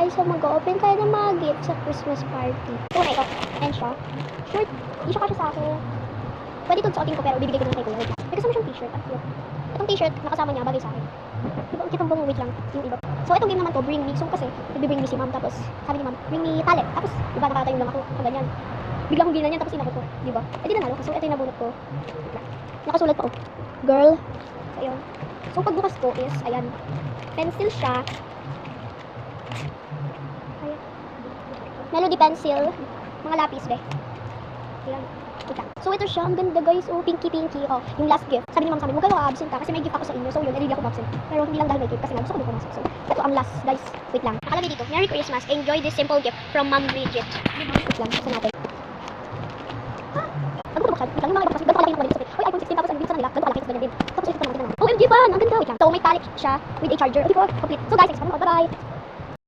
guys, so mag-open tayo ng mga gift sa Christmas party. So, na ito. Ayan siya. Short. Hindi siya kasya sa akin. Pwede itong suotin ko pero bibigay ko na kay kuya. May kasama siyang t-shirt. Itong t-shirt, nakasama niya, bagay sa akin. Diba, ang kitang wait lang yung iba. So, itong game naman to, bring me. So, kasi, nagbe-bring me si ma'am. Tapos, sabi ni ma'am, bring me talent. Tapos, diba, nakatayo lang ako. Ganyan. Bigla kong ginanyan, tapos inako ko. Diba? Eh, di nanalo. So, ito yung nabunot ko. Nakasulat pa, oh. Girl. So, ayun. So, pagbukas ko is, ayan. Pencil siya. Ayan. Melody pencil. Mga lapis, be. Ayan. So, ito siya. Ang ganda, guys. Oh, pinky-pinky. Oh, yung last gift. Sabi ni ma'am sa amin, huwag kayo absent ka kasi may gift ako sa inyo. So, yun, hindi ako absent. Pero hindi lang dahil may gift kasi nga gusto ko din pumasok. So, ito ang last, guys. Wait lang. Nakalagay dito. Merry Christmas. Enjoy this simple gift from Ma'am Bridget. Wait lang. Buksan natin. Ano ko buksan? Wait lang. Yung mga ibang kasi. Ganito kalaki ng kumalit. Uy, iPhone 16 tapos ang gift sa kanila. Ganito kalaki. Ganyan din. Tapos ito pa naman. OMG fan! Ang ganda. Wait lang. So, may talik siya with a charger. Di ba? Complete. So, guys, thanks for watching. Bye-bye.